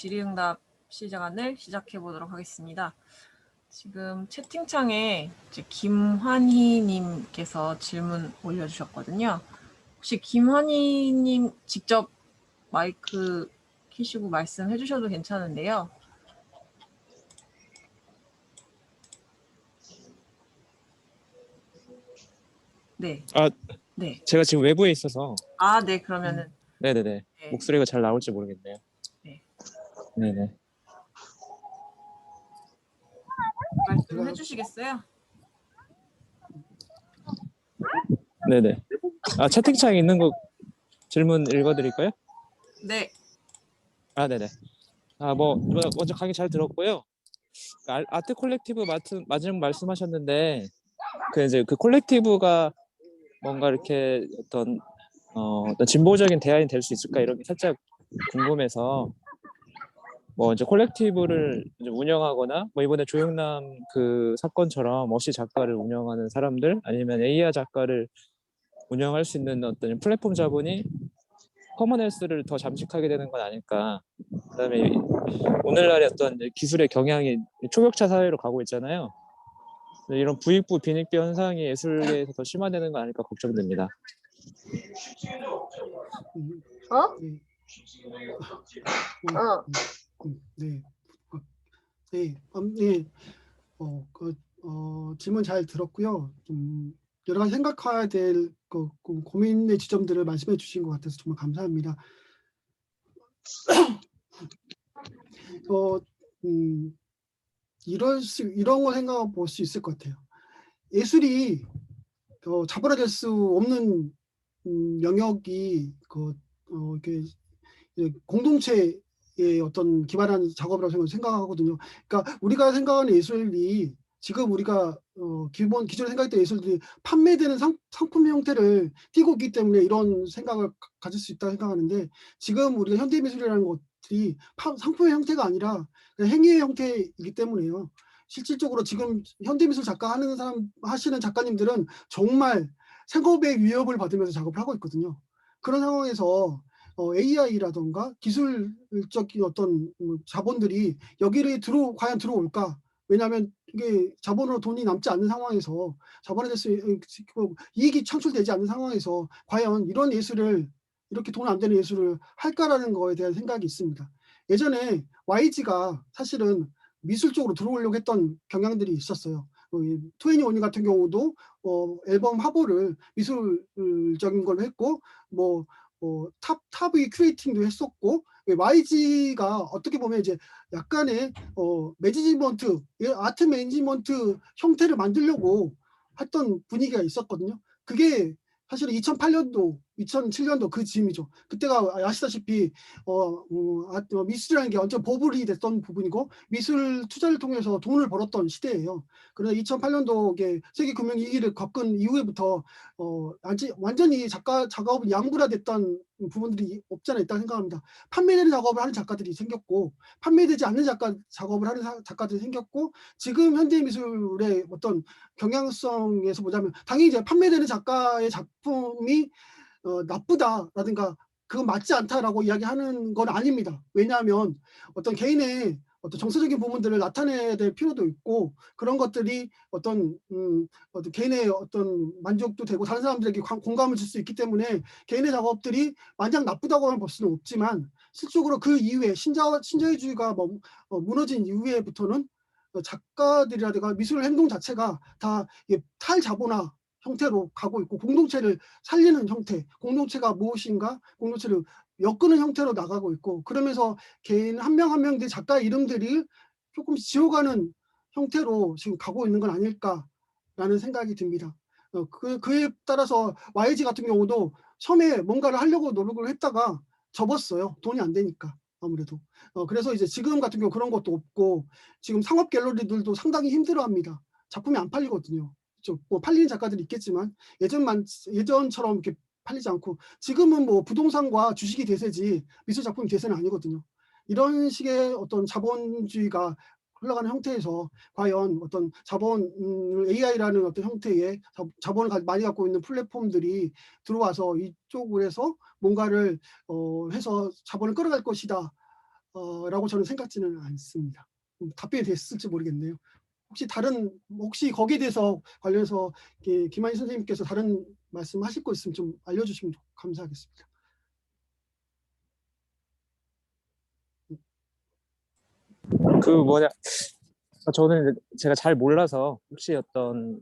질의응답 시간을 시작해 보도록 하겠습니다. 지금 채팅창에 이제 김환희님께서 질문 올려주셨거든요. 혹시 김환희님 직접 마이크 켜시고 말씀해 주셔도 괜찮은데요. 네. 네. 제가 지금 외부에 있어서. 네, 그러면은. 네네네. 네. 목소리가 잘 나올지 모르겠네요. 네. 네네. 말씀해 주시겠어요? 네네. 채팅창에 있는 거 질문 읽어드릴까요? 네. 네네. 먼저 강의 잘 들었고요. 아트 콜렉티브 마지막 말씀하셨는데, 이제 그 콜렉티브가 뭔가 이렇게 어떤 진보적인 대안이 될 수 있을까 이런 게 살짝 궁금해서, 이제 콜렉티브를 이제 운영하거나, 이번에 조영남 그 사건처럼 어시 작가를 운영하는 사람들, 아니면 AR 작가를 운영할 수 있는 어떤 플랫폼 자본이 커머넌스를 더 잠식하게 되는 건 아닐까. 그다음에 오늘날의 어떤 기술의 경향이 초격차 사회로 가고 있잖아요. 이런 부익부 빈익부 현상이 예술계에서 더 심화되는 거 아닐까 걱정됩니다. 질문 잘 들었고요. 좀 여러 가지 생각해야 될 고민의 지점들을 말씀해 주신 것 같아서 정말 감사합니다. 이런 거 생각해 볼 수 있을 것 같아요. 예술이 자본화될 수 없는 영역이 이렇게 공동체에 어떤 기반한 작업이라고 생각하거든요. 그러니까 우리가 생각하는 예술이 지금 우리가 기존에 생각했던 예술들이 판매되는 상품 형태를 띠고 있기 때문에 이런 생각을 가질 수 있다고 생각하는데, 지금 우리가 현대미술이라는 것들이 상품의 형태가 아니라 행위의 형태이기 때문에요. 실질적으로 지금 현대미술 작가 하시는 작가님들은 정말 생업의 위협을 받으면서 작업을 하고 있거든요. 그런 상황에서 AI라던가 기술적인 어떤 자본들이 여기를 과연 들어올까? 왜냐하면 이게 자본으로 돈이 남지 않는 상황에서, 자본에 대해서 이익이 창출되지 않는 상황에서 과연 이런 예술을, 이렇게 돈 안 되는 예술을 할까라는 거에 대한 생각이 있습니다. 예전에 YG가 사실은 미술 쪽으로 들어오려고 했던 경향들이 있었어요. 2NE1 같은 경우도 앨범 화보를 미술적인 걸로 했고, 탑이 큐레이팅도 했었고, YG가 어떻게 보면 이제 약간의 매니지먼트, 아트 매니지먼트 형태를 만들려고 했던 분위기가 있었거든요. 그게 사실은 2008년도, 2007년도 그 즈음이죠. 그때가 아시다시피 미술이라는 게 완전 버블이 됐던 부분이고 미술 투자를 통해서 돈을 벌었던 시대예요. 그러나 2008년도 세계 금융 위기를 겪은 이후에부터 완전히 작업이 양분화됐던 부분들이 없잖아 있다고 생각합니다. 판매되는 작업을 하는 작가들이 생겼고, 판매되지 않는 작업을 하는 작가들이 생겼고, 지금 현대 미술의 어떤 경향성에서 보자면 당연히 이제 판매되는 작가의 작품이 나쁘다라든가 그건 맞지 않다라고 이야기하는 건 아닙니다. 왜냐하면 어떤 개인의 어떤 정서적인 부분들을 나타내야 될 필요도 있고, 그런 것들이 어떤 개인의 어떤 만족도 되고 다른 사람들에게 공감을 줄 수 있기 때문에 개인의 작업들이 마냥 나쁘다고만 볼 수는 없지만, 실질적으로 그 이후에 신자유주의가 무너진 이후에부터는 작가들이라든가 미술 행동 자체가 다 탈자본화 형태로 가고 있고, 공동체를 살리는 형태, 공동체가 무엇인가, 공동체를 엮는 형태로 나가고 있고, 그러면서 개인 한 명 한 명들 작가의 이름들이 조금 지워가는 형태로 지금 가고 있는 건 아닐까라는 생각이 듭니다. 그에 따라서 YG 같은 경우도 처음에 뭔가를 하려고 노력을 했다가 접었어요. 돈이 안 되니까. 아무래도. 그래서 이제 지금 같은 경우 그런 것도 없고, 지금 상업 갤러리들도 상당히 힘들어합니다. 작품이 안 팔리거든요. 팔리는 작가들이 있겠지만 예전처럼 이렇게 팔리지 않고, 지금은 부동산과 주식이 대세지 미술 작품이 대세는 아니거든요. 이런 식의 어떤 자본주의가 흘러가는 형태에서 과연 어떤 AI라는 어떤 형태의 자본을 많이 갖고 있는 플랫폼들이 들어와서 이쪽으로 해서 뭔가를 해서 자본을 끌어갈 것이다 라고 저는 생각지는 않습니다. 답변이 됐을지 모르겠네요. 혹시 거기에 대해서 관련해서 김한희 선생님께서 다른 말씀하실 거 있으면 좀 알려주시면 감사하겠습니다. 그 뭐냐, 저는 제가 잘 몰라서 혹시 어떤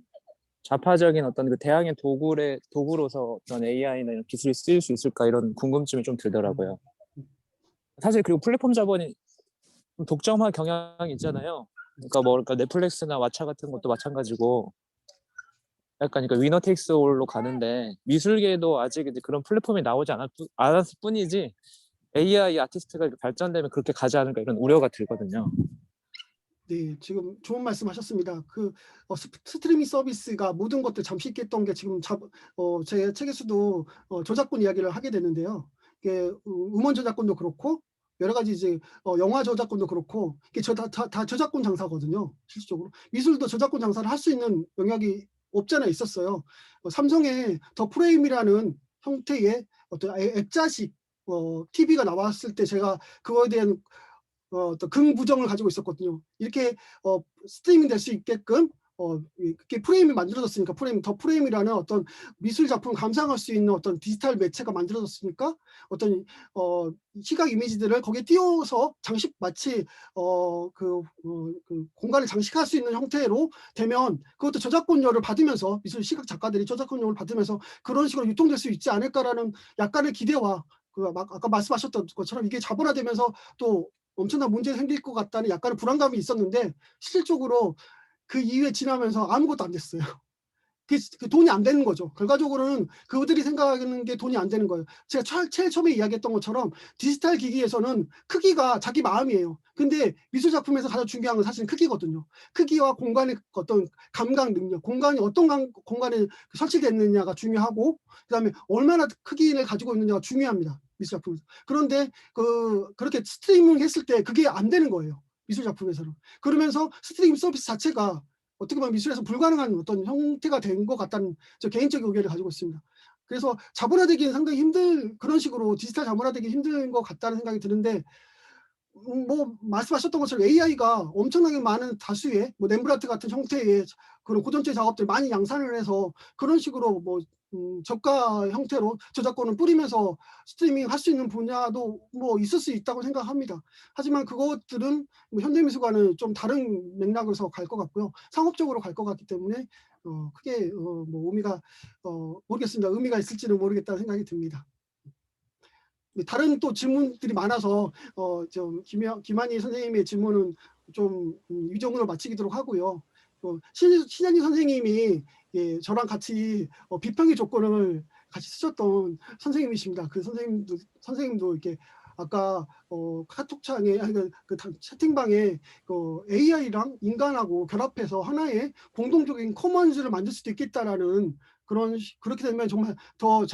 좌파적인 어떤 그 대항의 도구로서 어떤 AI나 이런 기술이 쓰일 수 있을까 이런 궁금증이 좀 들더라고요. 사실 그리고 플랫폼 자본이 좀 독점화 경향이 있잖아요. 그러니까 넷플릭스나 왓챠 같은 것도 마찬가지고 약간 그러니까 위너 테이크스 올로 가는데 미술계도 아직 이제 그런 플랫폼이 나오지 않았을 뿐이지 AI 아티스트가 발전되면 그렇게 가지 않을까 이런 우려가 들거든요. 네, 지금 좋은 말씀하셨습니다. 스트리밍 서비스가 모든 것들 잠시 있겠던 게 지금 제 책에서도 저작권 이야기를 하게 되는데요. 이게 음원 저작권도 그렇고 여러 가지 이제 영화 저작권도 그렇고 이게 다 저작권 장사거든요. 실질적으로 미술도 저작권 장사를 할 수 있는 영역이 없잖아 있었어요. 삼성의 더 프레임이라는 형태의 어떤 앱자식 TV가 나왔을 때 제가 그거에 대한 어떤 긍부정을 가지고 있었거든요. 이렇게 스트리밍 될 수 있게끔 이렇게 프레임이 만들어졌으니까 더 프레임이라는 어떤 미술 작품을 감상할 수 있는 어떤 디지털 매체가 만들어졌으니까 어떤 시각 이미지들을 거기에 띄워서 마치 그 공간을 장식할 수 있는 형태로 되면 그것도 저작권료를 받으면서 미술 시각 작가들이 저작권료를 받으면서 그런 식으로 유통될 수 있지 않을까라는 약간의 기대와 아까 말씀하셨던 것처럼 이게 자본화되면서 또 엄청난 문제가 생길 것 같다는 약간의 불안감이 있었는데 실질적으로 그 이후에 지나면서 아무것도 안 됐어요. 그 돈이 안 되는 거죠. 결과적으로는 그들이 생각하는 게 돈이 안 되는 거예요. 제가 제일 처음에 이야기했던 것처럼 디지털 기기에서는 크기가 자기 마음이에요. 근데 미술 작품에서 가장 중요한 건 사실 크기거든요. 크기와 공간의 어떤 감각 능력, 공간이 어떤 공간에 설치됐느냐가 중요하고 그다음에 얼마나 크기를 가지고 있느냐가 중요합니다. 미술 작품에서. 그런데 그렇게 스트리밍 했을 때 그게 안 되는 거예요. 미술 작품에서는. 그러면서 스트리밍 서비스 자체가 어떻게 보면 미술에서 불가능한 어떤 형태가 된 것 같다는 저 개인적인 의견을 가지고 있습니다. 그래서 자본화되기는 상당히 그런 식으로 디지털 자본화되기 힘든 것 같다는 생각이 드는데 뭐 말씀하셨던 것처럼 AI가 엄청나게 많은 다수의 렘브란트 같은 형태의 그런 고전체 작업들 많이 양산을 해서 그런 식으로 저가 형태로 저작권을 뿌리면서 스트리밍 할 수 있는 분야도 뭐 있을 수 있다고 생각합니다. 하지만 그것들은 현대미술과는 좀 다른 맥락에서 갈 것 같고요. 상업적으로 갈 것 같기 때문에 크게 뭐 의미가 모르겠습니다. 의미가 있을지는 모르겠다는 생각이 듭니다. 다른 또 질문들이 많아서 좀 김한희 선생님의 질문은 좀 이 정도로 마치도록 하고요. 신현희 선생님이 저랑 같이 비평의 조건을 같이 쓰셨던 선생님이십니다. 그 선생님도 이렇게 아까 카톡창에 채팅방에 AI랑 인간하고 결합해서 하나의 공동적인 커먼즈를 만들 수도 있겠다라는 그렇게 되면 정말 더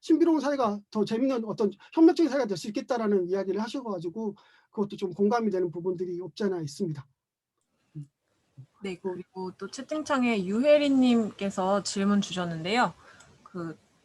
신비로운 사회가 더 재밌는 어떤 협력적인 사회가 될 수 있겠다라는 이야기를 하셔가지고 그것도 좀 공감이 되는 부분들이 없지 않아 있습니다. 네, 그리고 또 채팅창에 유혜리님께서 질문 주셨는데요.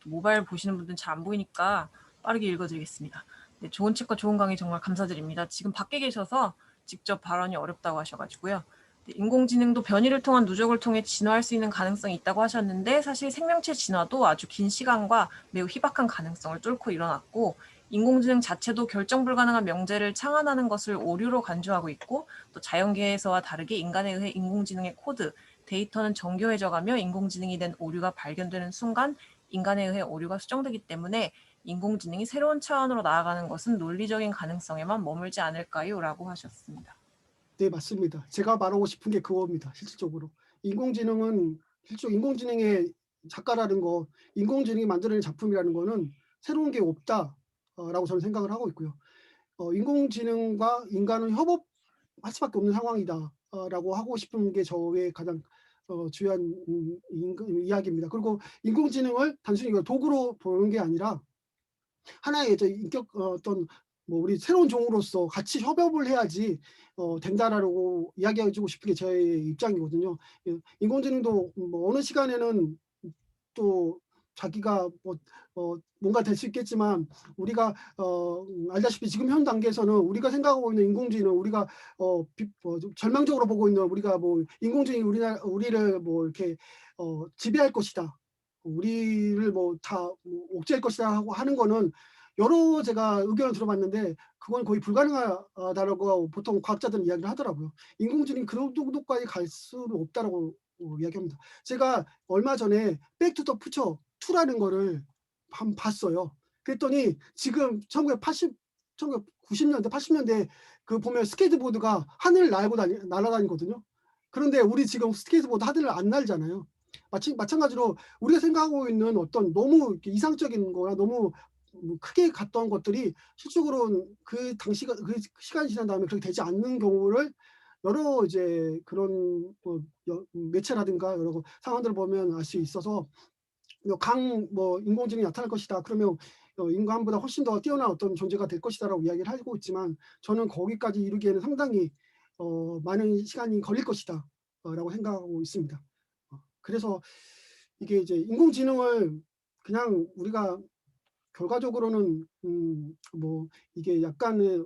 모바일 보시는 분들은 잘 안 보이니까 빠르게 읽어드리겠습니다. 네, 좋은 책과 좋은 강의 정말 감사드립니다. 지금 밖에 계셔서 직접 발언이 어렵다고 하셔가지고요. 네, 인공지능도 변이를 통한 누적을 통해 진화할 수 있는 가능성이 있다고 하셨는데 사실 생명체 진화도 아주 긴 시간과 매우 희박한 가능성을 뚫고 일어났고 인공지능 자체도 결정 불가능한 명제를 창안하는 것을 오류로 간주하고 있고 또 자연계에서와 다르게 인간에 의해 인공지능의 코드, 데이터는 정교해져가며 인공지능이 된 오류가 발견되는 순간 인간에 의해 오류가 수정되기 때문에 인공지능이 새로운 차원으로 나아가는 것은 논리적인 가능성에만 머물지 않을까요? 라고 하셨습니다. 네, 맞습니다. 제가 말하고 싶은 게 그겁니다. 실질적으로. 인공지능의 작가라는 거, 인공지능이 만들어낸 작품이라는 거는 새로운 게 없다라고 저는 생각을 하고 있고요. 인공지능과 인간은 협업할 수밖에 없는 상황이다라고 하고 싶은 게 저의 가장 주요한 이야기입니다. 그리고 인공지능을 단순히 도구로 보는 게 아니라 하나의 어떤 우리 새로운 종으로서 같이 협업을 해야지 된다라고 이야기해주고 싶은 게 제 입장이거든요. 인공지능도 어느 시간에는 또 자기가 뭔가 될 수 있겠지만 우리가 알다시피 지금 현 단계에서는 우리가 생각하고 있는 인공지능, 우리가 좀 절망적으로 보고 있는 우리가 뭐 인공지능이 우리를 뭐 이렇게 지배할 것이다, 우리를 뭐 다 옥죄할 것이다 하고 하는 거는 여러 제가 의견을 들어봤는데 그건 거의 불가능하다라고 보통 과학자들은 이야기를 하더라고요. 인공지능이 그런 정도까지 갈 수는 없다라고 이야기합니다. 제가 얼마 전에 백투더 퓨처 2라는 거를 한번 봤어요. 그랬더니 지금 1990년대, 80년대 그 보면 스케이트보드가 하늘을 날아다니거든요. 그런데 우리 지금 스케이트보드 하늘을 안 날잖아요. 마찬가지로 우리가 생각하고 있는 어떤 너무 이렇게 이상적인 거나 너무 크게 갔던 것들이 실적으로는 그 시간이 지난 다음에 그렇게 되지 않는 경우를 여러 이제 그런 매체라든가 여러 상황들을 보면 알 수 있어서 인공지능이 나타날 것이다, 그러면 인간보다 훨씬 더 뛰어난 어떤 존재가 될 것이다라고 이야기를 하고 있지만 저는 거기까지 이르기에는 상당히 많은 시간이 걸릴 것이다 라고 생각하고 있습니다. 그래서 이게 이제 인공지능을 그냥 우리가 결과적으로는 뭐 이게 약간의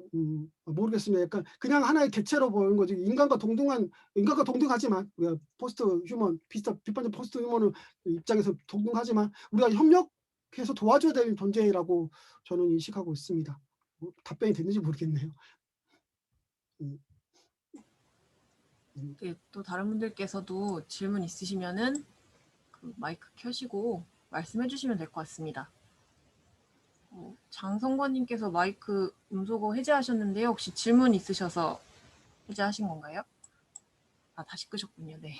모르겠습니다. 약간 그냥 하나의 개체로 보는 거지. 인간과 동등하지만 우리가 포스트 휴먼 비판적 포스트 휴먼 입장에서 동등하지만 우리가 협력해서 도와줘야 될 존재라고 저는 인식하고 있습니다. 답변이 됐는지 모르겠네요. 네, 또 다른 분들께서도 질문 있으시면은 그 마이크 켜시고 말씀해 주시면 될 것 같습니다. 장성권님께서 마이크 음소거 해제하셨는데요. 혹시 질문 있으셔서 해제하신 건가요? 아, 다시 끄셨군요. 네.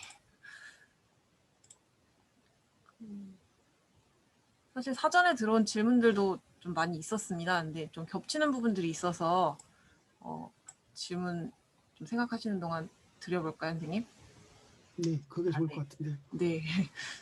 사실 사전에 들어온 질문들도 좀 많이 있었습니다. 근데 좀 겹치는 부분들이 있어서 질문 좀 생각하시는 동안 드려볼까요, 선생님? 네, 그게 좋을 네. 것 같은데. 네,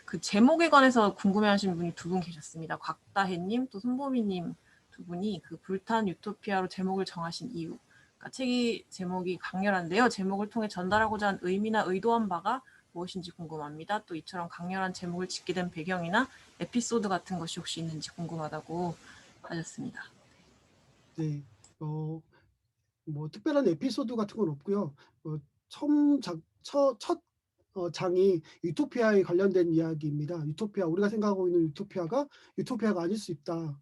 그 제목에 관해서 궁금해하시는 분이 2분 계셨습니다. 곽다혜님 또 손보미님 두 분이 그 불탄 유토피아로 제목을 정하신 이유. 그러니까 책이 제목이 강렬한데요. 제목을 통해 전달하고자 한 의미나 의도한 바가 무엇인지 궁금합니다. 또 이처럼 강렬한 제목을 짓게 된 배경이나 에피소드 같은 것이 혹시 있는지 궁금하다고 하셨습니다. 네, 뭐 특별한 에피소드 같은 건 없고요. 첫 장이 유토피아에 관련된 이야기입니다. 유토피아, 우리가 생각하고 있는 유토피아가 아닐 수 있다.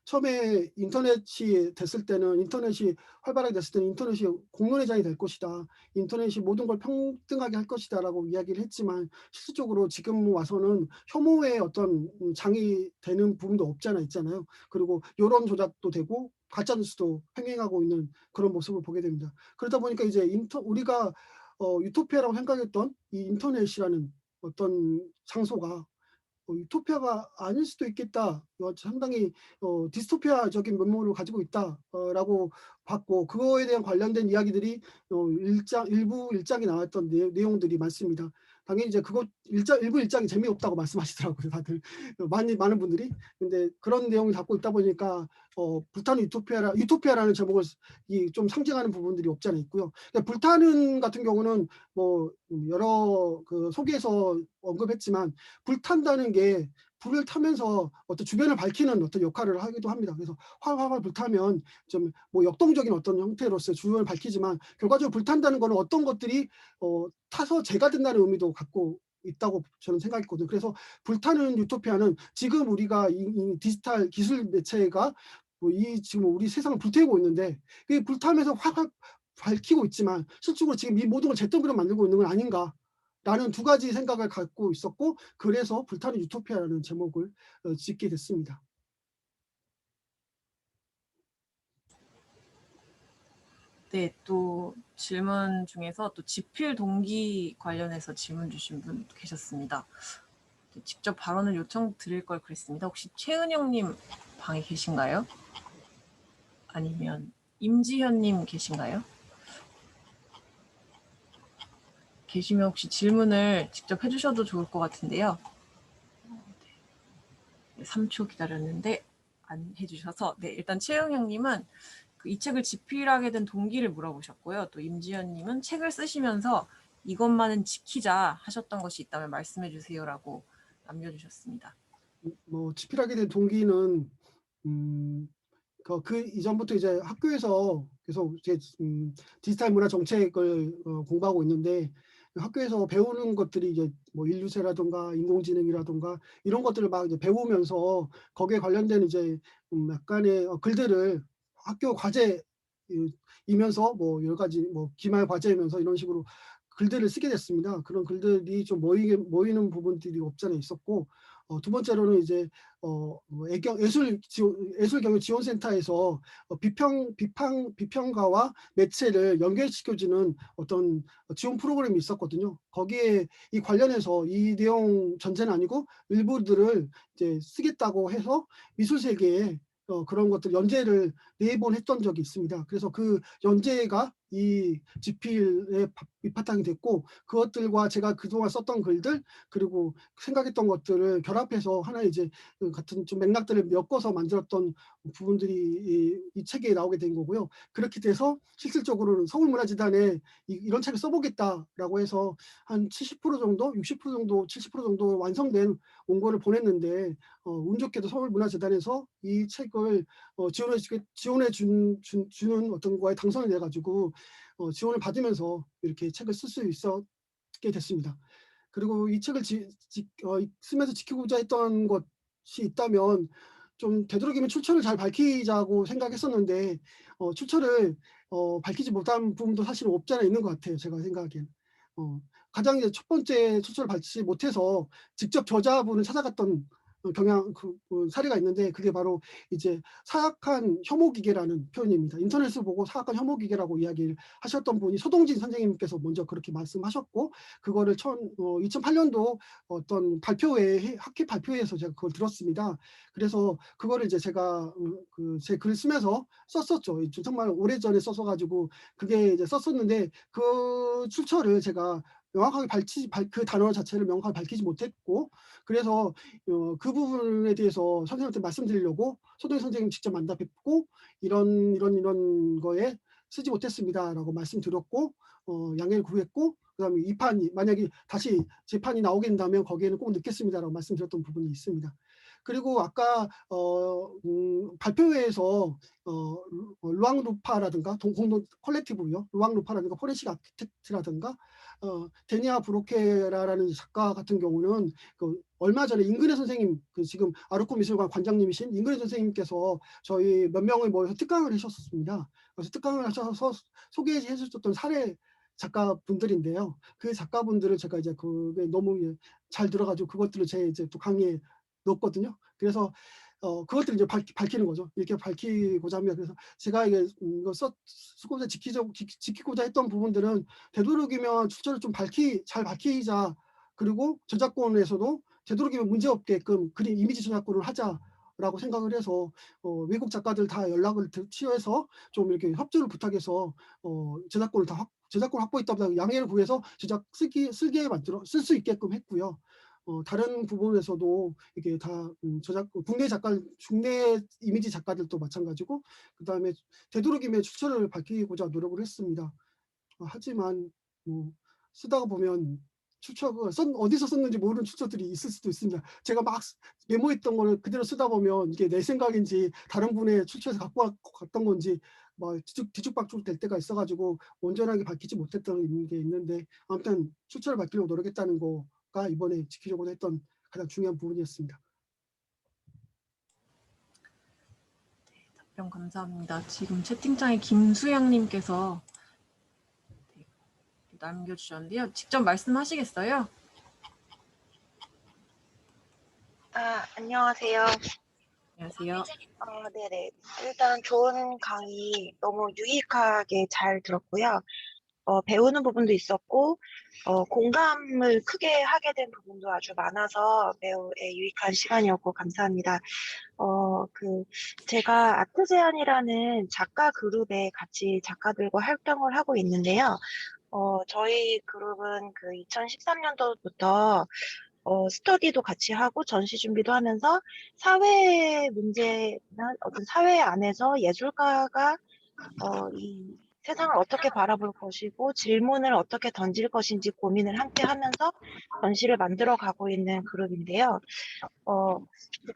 처음에 인터넷이 활발하게 됐을 때는 인터넷이 공론회장이 될 것이다, 인터넷이 모든 걸 평등하게 할 것이다라고 이야기를 했지만 실질적으로 지금 와서는 혐오의 어떤 장이 되는 부분도 없지 않아 있잖아요. 그리고 여론 조작도 되고 가짜 뉴스도 횡행하고 있는 그런 모습을 보게 됩니다. 그러다 보니까 이제 우리가 유토피아라고 생각했던 이 인터넷이라는 어떤 장소가 유토피아가 아닐 수도 있겠다, 상당히 디스토피아적인 면모를 가지고 있다라고 봤고, 그거에 대한 관련된 이야기들이 일부 일장에 나왔던 내용들이 많습니다. 당연히 이제 일부 일장이 재미없다고 말씀하시더라고요, 다들 많은 분들이. 근데 그런 내용이 갖고 있다 보니까 불타는 유토피아라는 제목을 좀 상징하는 부분들이 없지 않아 있고요. 불타는 같은 경우는 뭐 여러 그 소개에서 언급했지만 불탄다는 게 불을 타면서 어떤 주변을 밝히는 어떤 역할을 하기도 합니다. 그래서 활활 불타면 좀 뭐 역동적인 어떤 형태로서 주변을 밝히지만 결과적으로 불탄다는 거는 어떤 것들이 타서 재가 된다는 의미도 갖고 있다고 저는 생각했거든요. 그래서 불타는 유토피아는 지금 우리가 이 디지털 기술 매체가 지금 우리 세상을 불태우고 있는데 그 불타면서 활활 밝히고 있지만 실질적으로 지금 이 모든 걸 잿더미로 만들고 있는 건 아닌가 라는 두 가지 생각을 갖고 있었고, 그래서 불타는 유토피아라는 제목을 짓게 됐습니다. 네, 또 질문 중에서 또 집필 동기 관련해서 질문 주신 분 계셨습니다. 직접 발언을 요청드릴 걸 그랬습니다. 혹시 최은영님 방에 계신가요? 아니면 임지현님 계신가요? 계시면 혹시 질문을 직접 해주셔도 좋을 것 같은데요. 3초 기다렸는데 안 해주셔서, 네, 일단 최은영님은 이 책을 집필하게 된 동기를 물어보셨고요. 또 임지현님은 책을 쓰시면서 이것만은 지키자 하셨던 것이 있다면 말씀해 주세요라고 남겨주셨습니다. 뭐 집필하게 된 동기는 그 이전부터 이제 학교에서 계속 이제 디지털 문화 정책을 공부하고 있는데 그 학교에서 배우는 것들이 이제 뭐 인류세라든가 인공지능이라든가 이런 것들을 막 이제 배우면서 거기에 관련된 이제 약간의 글들을 학교 과제 이면서 뭐 여러 가지 뭐 기말 과제이면서 이런 식으로 글들을 쓰게 됐습니다. 그런 글들이 좀 모이는 부분들이 없지 않아 있었고, 두 번째로는 이제 뭐 예술경영지원센터에서 비평가와 매체를 연결시켜주는 어떤 지원 프로그램이 있었거든요. 거기에 이 관련해서 이 내용 전체는 아니고 일부들을 이제 쓰겠다고 해서 미술 세계에 그런 것들 연재를 4번 했던 적이 있습니다. 그래서 그 연재가 이 집필의 밑바탕이 됐고, 그것들과 제가 그동안 썼던 글들 그리고 생각했던 것들을 결합해서 하나의 이제 그 같은 좀 맥락들을 엮어서 만들었던 부분들이 이 책에 나오게 된 거고요. 그렇게 돼서 실질적으로는 서울문화재단에 이런 책을 써보겠다라고 해서 한 70% 정도, 60% 정도, 70% 정도 완성된 원고를 보냈는데 운 좋게도 서울문화재단에서 이 책을 주는 어떤 거에 당선이 돼가지고 지원을 받으면서 이렇게 책을 쓸 수 있었게 됐습니다. 그리고 이 책을 쓰면서 지키고자 했던 것이 있다면 좀 되도록이면 출처를 잘 밝히자고 생각했었는데 출처를 밝히지 못한 부분도 사실은 없지 않아 있는 것 같아요. 제가 생각하기엔. 가장 이제 첫 번째 출처를 밝히지 못해서 직접 저자분을 찾아갔던 사례가 있는데, 그게 바로 이제 사악한 혐오기계라는 표현입니다. 인터넷을 보고 사악한 혐오기계라고 이야기를 하셨던 분이 서동진 선생님께서 먼저 그렇게 말씀하셨고, 그거를 2008년도 어떤 학회 발표회에서 제가 그걸 들었습니다. 그래서 그거를 이제 제가 제 글을 쓰면서 썼었죠. 정말 오래전에 써서 가지고 그게 이제 썼었는데, 그 출처를 제가 명확하게 그 단어 자체를 명확하게 밝히지 못했고, 그래서 그 부분에 대해서 선생님한테 말씀드리려고 소동희 선생님 직접 만나 뵙고 이런 거에 쓰지 못했습니다라고 말씀드렸고, 양해를 구했고, 그다음에 이 판이 만약에 다시 재판이 나오게 된다면 거기에는 꼭 넣겠습니다라고 말씀드렸던 부분이 있습니다. 그리고 아까 발표회에서 루앙루파라든가 공동 컬렉티브요, 루앙루파라든가 포렌식 아키텍트라든가 데니아 브로케라라는 작가 같은 경우는 얼마 전에 임근혜 선생님, 지금 아르코 미술관 관장님이신 임근혜 선생님께서 저희 몇 명을 모여서 특강을 하셨습니다. 그래서 특강을 하셔서 소개해 주셨던 사례 작가분들인데요. 그 작가분들을 제가 이제 그게 너무 잘 들어가지고 그것들을 제 이제 또 강의에 넣었거든요. 그래서 그것들을 이제 밝히는 거죠. 이렇게 밝히고자 합니다. 그래서 제가 이게 이거 쓰고자 지키고자 했던 부분들은 되도록이면 출처를 좀 잘 밝히자. 그리고 저작권에서도 되도록이면 문제 없게끔 그림 이미지 저작권을 하자라고 생각을 해서 외국 작가들 다 연락을 취해서 좀 이렇게 협조를 부탁해서 저작권 확보했다 보다 양해를 구해서 쓰게 만들어 쓸 수 있게끔 했고요. 다른 부분에서도 이게 다 국내 이미지 작가들도 마찬가지고, 그다음에 되도록이면 출처를 밝히고자 노력을 했습니다. 하지만 뭐 쓰다가 보면 출처가 어디서 썼는지 모르는 출처들이 있을 수도 있습니다. 제가 막 메모했던 거를 그대로 쓰다 보면 이게 내 생각인지 다른 분의 출처에서 갖고 갔던 건지 막 뒤죽박죽 될 때가 있어가지고 온전하게 밝히지 못했던 게 있는데, 아무튼 출처를 밝히려고 노력했다는 거가 이번에 지키려고 했던 가장 중요한 부분이었습니다. 답변 감사합니다. 지금 채팅창에 김수영님께서 남겨주셨는데요. 직접 말씀하시겠어요? 안녕하세요. 안녕하세요. 네네. 일단 좋은 강의 너무 유익하게 잘 들었고요. 배우는 부분도 있었고, 공감을 크게 하게 된 부분도 아주 많아서 매우 유익한 시간이었고 감사합니다. 제가 아트제안이라는 작가 그룹에 같이 작가들과 활동을 하고 있는데요. 저희 그룹은 2013년도부터 스터디도 같이 하고 전시 준비도 하면서 사회 문제나 어떤 사회 안에서 예술가가 이 세상을 어떻게 바라볼 것이고 질문을 어떻게 던질 것인지 고민을 함께 하면서 전시를 만들어 가고 있는 그룹인데요.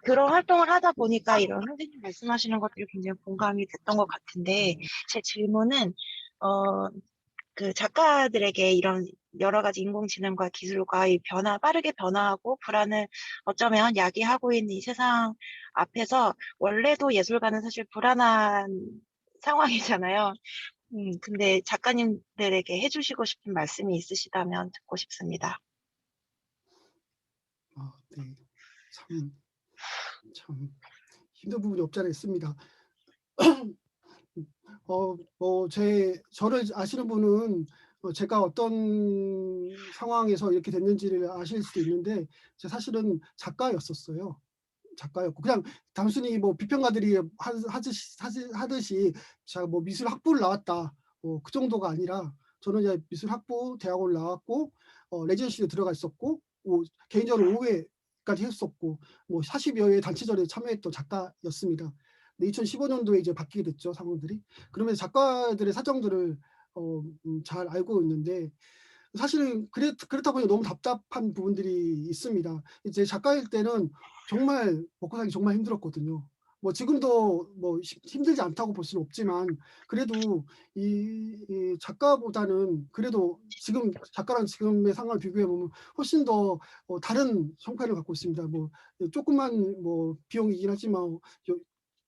그런 활동을 하다 보니까 이런 선생님 말씀하시는 것들이 굉장히 공감이 됐던 것 같은데, 제 질문은, 그 작가들에게 이런 여러 가지 인공지능과 기술과 이 빠르게 변화하고 불안을 어쩌면 야기하고 있는 이 세상 앞에서 원래도 예술가는 사실 불안한 상황이잖아요. 근데 작가님들에게 해주시고 싶은 말씀이 있으시다면 듣고 싶습니다. 네. 참 힘든 부분이 없지 않아 있습니다. 저를 아시는 분은 제가 어떤 상황에서 이렇게 됐는지를 아실 수도 있는데, 제가 사실은 작가였었어요. 작가였고 그냥 단순히 뭐 비평가들이 하듯이 제가 뭐 미술 학부를 나왔다 그 정도가 아니라, 저는 이제 미술 학부 대학원을 나왔고 레지던시에 들어가 있었고 개인적으로 5회까지 했었고 뭐 40여 회 단체전에 참여했던 작가였습니다. 근데 2015년도에 이제 바뀌게 됐죠, 상황들이. 그러면서 작가들의 사정들을 잘 알고 있는데, 사실은 그렇다 보니 너무 답답한 부분들이 있습니다. 이제 작가일 때는 정말 먹고 살기 정말 힘들었거든요. 뭐 지금도 뭐 힘들지 않다고 볼 수는 없지만, 그래도 이 작가보다는 그래도 지금 작가랑 지금의 상황을 비교해 보면 훨씬 더 다른 형편을 갖고 있습니다. 뭐 조금만 뭐 비용이긴 하지만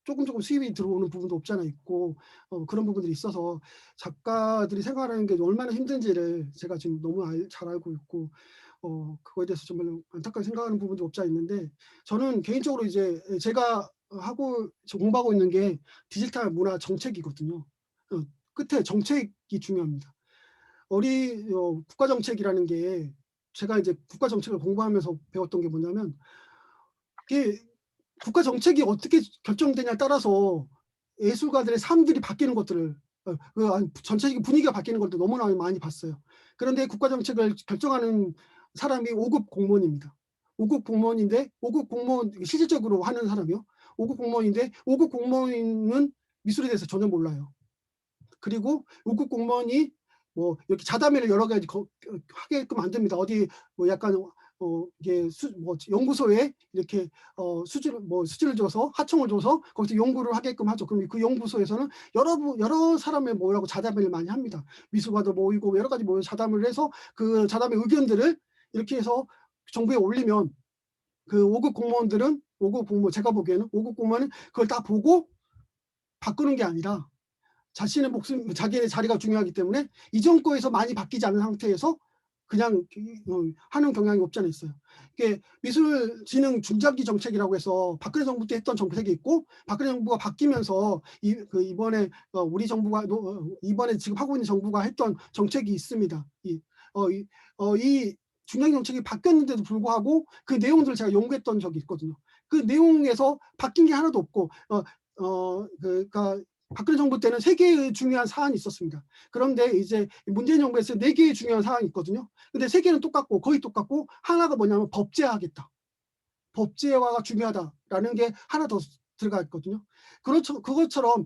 조금 수입이 들어오는 부분도 없지 않아 있고 그런 부분들이 있어서 작가들이 생활하는 게 얼마나 힘든지를 제가 지금 너무 잘 알고 있고 그거에 대해서 정말 안타깝게 생각하는 부분도 없지 않아 있는데, 저는 개인적으로 이제 제가 공부하고 있는 게 디지털 문화 정책이거든요. 끝에 정책이 중요합니다. 국가 정책이라는 게, 제가 이제 국가 정책을 공부하면서 배웠던 게 뭐냐면, 이게 국가 정책이 어떻게 결정되냐에 따라서 예술가들의 삶들이 바뀌는 것들을 전체적인 분위기가 바뀌는 것도 너무나 많이 봤어요. 그런데 국가 정책을 결정하는 사람이 5급 공무원입니다. 5급 공무원인데 5급 공무원 실질적으로 하는 사람이요. 5급 공무원인데 5급 공무원은 미술에 대해서 전혀 몰라요. 그리고 5급 공무원이 뭐 이렇게 자담회를 여러 가지 하게끔 만듭니다. 어디 뭐 약간 이게 뭐 연구소에 이렇게 수주를 줘서 하청을 줘서 거기서 연구를 하게끔 하죠. 그럼 그 연구소에서는 여러 사람을 모으라고 자담회를 많이 합니다. 미술가도 모이고 여러 가지 모여 자담을 해서 그 자담의 의견들을 이렇게 해서 정부에 올리면, 그 5급 공무원들은 5급 공무원 제가 보기에는 5급 공무원은 그걸 다 보고 바꾸는 게 아니라, 자신의 목숨, 자기의 자리가 중요하기 때문에 이전 거에서 많이 바뀌지 않은 상태에서 그냥 하는 경향이 없지 않아 있어요. 이게 미술진흥 중장기 정책이라고 해서 박근혜 정부 때 했던 정책이 있고, 박근혜 정부가 바뀌면서 이번에 우리 정부가 이번에 지금 하고 있는 정부가 했던 정책이 있습니다. 이 중장기 정책이 바뀌었는데도 불구하고 그 내용들을 제가 연구했던 적이 있거든요. 그 내용에서 바뀐 게 하나도 없고 그러니까 박근혜 정부 때는 3개의 중요한 사안이 있었습니다. 그런데 이제 문재인 정부에서 4개의 중요한 사안이 있거든요. 근데 3개는 똑같고 거의 똑같고, 하나가 뭐냐면 법제화하겠다. 법제화가 중요하다라는 게 하나 더 들어가 있거든요. 그렇죠. 그것처럼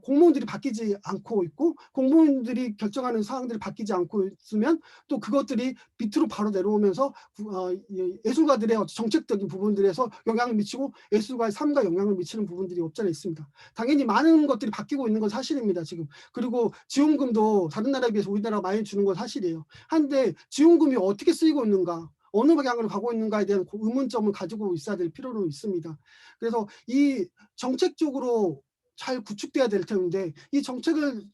공무원들이 바뀌지 않고 있고, 공무원들이 결정하는 사항들이 바뀌지 않고 있으면 또 그것들이 밑으로 바로 내려오면서 예술가들의 정책적인 부분들에서 영향을 미치고 예술가의 삶과 영향을 미치는 부분들이 없지 않아 있습니다. 당연히 많은 것들이 바뀌고 있는 건 사실입니다, 지금. 그리고 지원금도 다른 나라에 비해서 우리나라가 많이 주는 건 사실이에요. 한데 지원금이 어떻게 쓰이고 있는가, 어느 방향으로 가고 있는가에 대한 의문점을 가지고 있어야 될 필요는 있습니다. 그래서 이 정책적으로 잘 구축돼야 될 텐데, 이 정책을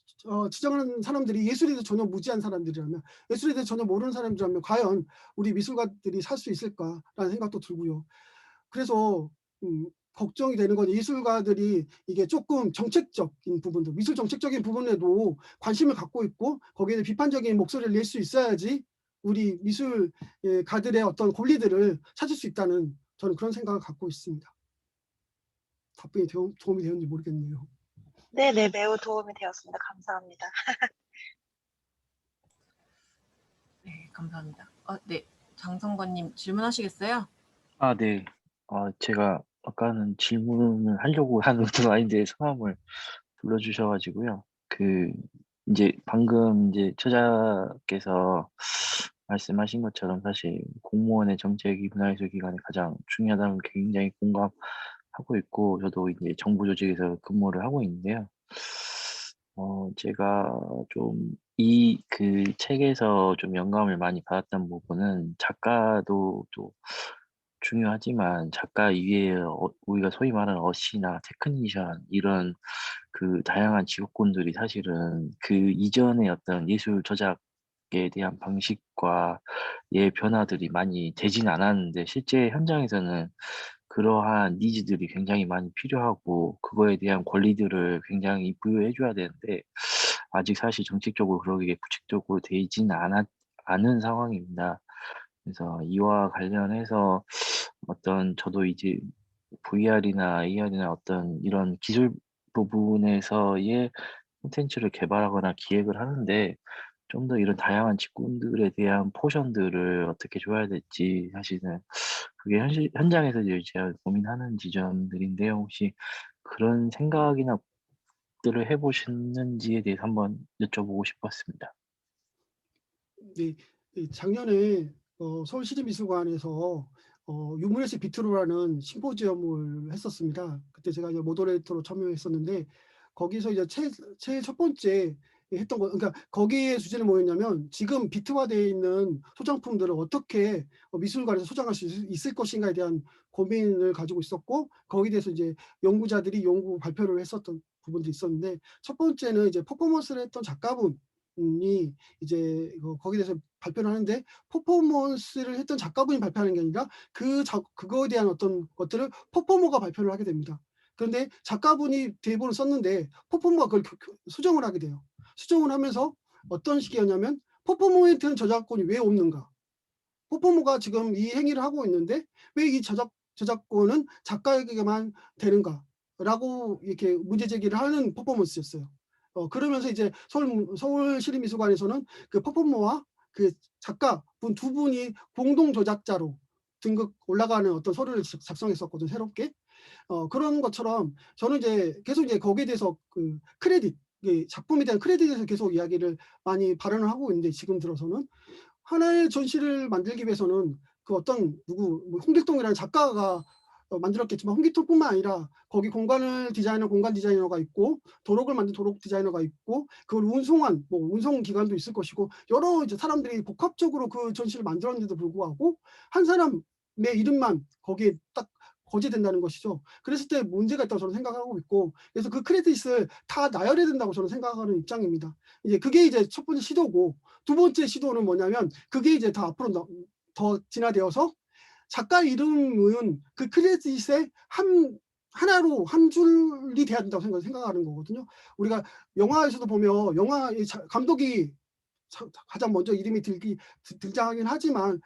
지정하는 사람들이 예술에 대해서 전혀 무지한 사람들이라면, 예술에 대해서 전혀 모르는 사람들이라면 과연 우리 미술가들이 살 수 있을까라는 생각도 들고요. 그래서 걱정이 되는 건, 예술가들이 이게 조금 정책적인 부분도, 미술 정책적인 부분에도 관심을 갖고 있고 거기에 비판적인 목소리를 낼 수 있어야지 우리 미술가들의 어떤 권리들을 찾을 수 있다는, 저는 그런 생각을 갖고 있습니다. 답변이 도움이 되었는지 모르겠네요. 네네, 매우 도움이 되었습니다. 감사합니다. 네, 감사합니다. 네, 장성건님 질문하시겠어요? 네. 제가 아까는 질문을 하려고 하는 것도 아닌데 성함을 불러주셔가지고요. 이제 방금 이제 처자께서 말씀하신 것처럼 사실 공무원의 정책이 문화예술 기관에 가장 중요하다는 걸 굉장히 공감하고 있고, 저도 이제 정부 조직에서 근무를 하고 있는데요. 제가 좀 이 그 책에서 좀 영감을 많이 받았던 부분은, 작가도 또 중요하지만 작가 이외에 우리가 소위 말하는 어시나 테크니션, 이런 그 다양한 직업군들이 사실은 그 이전의 어떤 예술 저작에 대한 방식과 의 변화들이 많이 되진 않았는데, 실제 현장에서는 그러한 니즈들이 굉장히 많이 필요하고 그거에 대한 권리들을 굉장히 부여해 줘야 되는데, 아직 사실 정책적으로 그러기에 구체적으로 되어 있지는 않은 상황입니다. 그래서 이와 관련해서 어떤 저도 이제 VR이나 AR이나 어떤 이런 기술 부분에서의 콘텐츠를 개발하거나 기획을 하는데, 좀 더 이런 다양한 직군들에 대한 포션들을 어떻게 줘야 될지, 사실은 그게 현장에서 이제 제가 고민하는 지점들인데요. 혹시 그런 생각이나 들을 해 보셨는지에 대해서 한번 여쭤보고 싶었습니다. 네. 작년에 서울시립미술관에서 유물예술 비트로라는 심포지엄을 했었습니다. 그때 제가 이제 모더레이터로 참여했었는데, 거기서 이제 제일 첫 번째 했던 거, 그러니까 거기에 주제는 뭐였냐면, 지금 비트화되어 있는 소장품들을 어떻게 미술관에서 소장할 수 있을 것인가에 대한 고민을 가지고 있었고, 거기에 대해서 이제 연구자들이 연구 발표를 했었던 부분도 있었는데, 첫 번째는 이제 퍼포먼스를 했던 작가분이 이제 거기에 대해서 발표를 하는데, 퍼포먼스를 했던 작가분이 발표하는 게 아니라 그거에 대한 어떤 것들을 퍼포머가 발표를 하게 됩니다. 그런데 작가분이 대본을 썼는데 퍼포머가 그걸 수정을 하게 돼요. 수정을 하면서 어떤 식이었냐면, 퍼포머에 대한 저작권이 왜 없는가? 퍼포머가 지금 이 행위를 하고 있는데 왜 이 저작권은 작가에게만 되는가라고 이렇게 문제 제기를 하는 퍼포먼스였어요. 그러면서 이제 서울시립미술관에서는 그 퍼포머와 그 작가분 두 분이 공동 저작자로 등급 올라가는 어떤 서류를 작성했었거든요, 새롭게. 그런 것처럼 저는 이제 계속 이제 거기에 대해서 그 크레딧, 작품에 대한 크레딧에 대해서 계속 이야기를 많이 발언을 하고 있는데, 지금 들어서는 하나의 전시를 만들기 위해서는 그 어떤 뭐 홍길동이라는 작가가 만들었겠지만, 홍길동뿐만 아니라 거기 공간 디자이너가 있고, 도록을 만든 도록 디자이너가 있고, 그걸 운송한 뭐 운송 기관도 있을 것이고, 여러 이제 사람들이 복합적으로 그 전시를 만들었는데도 불구하고 한 사람의 이름만 거기에 딱 거제된다는 것이죠. 그랬을 때 문제가 있다고 저는 생각하고 있고, 그래서 그 크레딧을 다 나열해야 된다고 저는 생각하는 입장입니다. 이제 그게 이제 첫 번째 시도고, 두 번째 시도는 뭐냐면, 그게 이제 더 앞으로 더 진화되어서 작가 이름은 그 크레딧의 하나로 한 줄이 돼야 된다고 생각하는 거거든요. 우리가 영화에서도 보면 영화의 감독이 가장 먼저 이름이 등장하긴 하지만,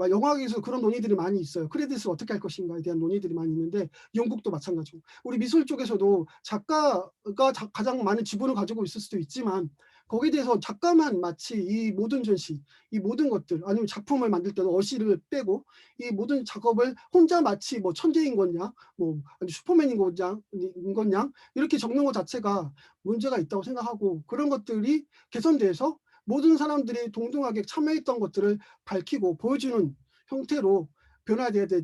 영화에서 그런 논의들이 많이 있어요. 크레딧을 어떻게 할 것인가에 대한 논의들이 많이 있는데, 영국도 마찬가지고, 우리 미술 쪽에서도 작가가 가장 많은 지분을 가지고 있을 수도 있지만, 거기에 대해서 작가만 마치 이 모든 전시, 이 모든 것들, 아니면 작품을 만들 때도 어시를 빼고 이 모든 작업을 혼자 마치 뭐 천재인 거냐, 뭐 슈퍼맨인 거냐, 이렇게 적는 것 자체가 문제가 있다고 생각하고, 그런 것들이 개선돼서 모든 사람들이 동등하게 참여했던 것들을 밝히고 보여주는 형태로 변화돼야 될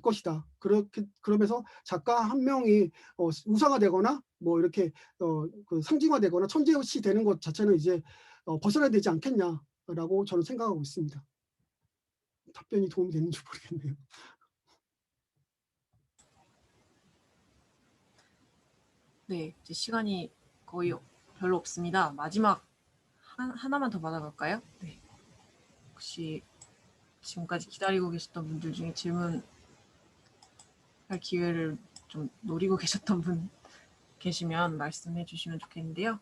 것이다. 그러면서 작가 한 명이 우상화되거나 뭐 이렇게 그 상징화되거나 천재시 되는 것 자체는 이제 벗어나야 되지 않겠냐라고 저는 생각하고 있습니다. 답변이 도움이 되는지 모르겠네요. 네, 이제 시간이 거의 별로 없습니다. 마지막 하나만 더 받아볼까요? 네. 혹시 지금까지 기다리고 계셨던 분들 중에 질문할 기회를 좀 노리고 계셨던 분 계시면 말씀해 주시면 좋겠는데요.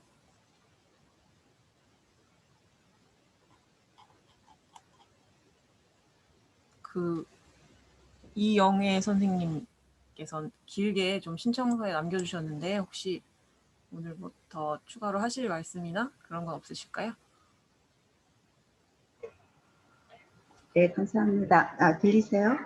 이영애 선생님께서 길게 좀 신청서에 남겨주셨는데, 혹시 오늘 뭐 더 추가로 하실 말씀이나 그런 건 없으실까요? 네, 감사합니다. 들리세요?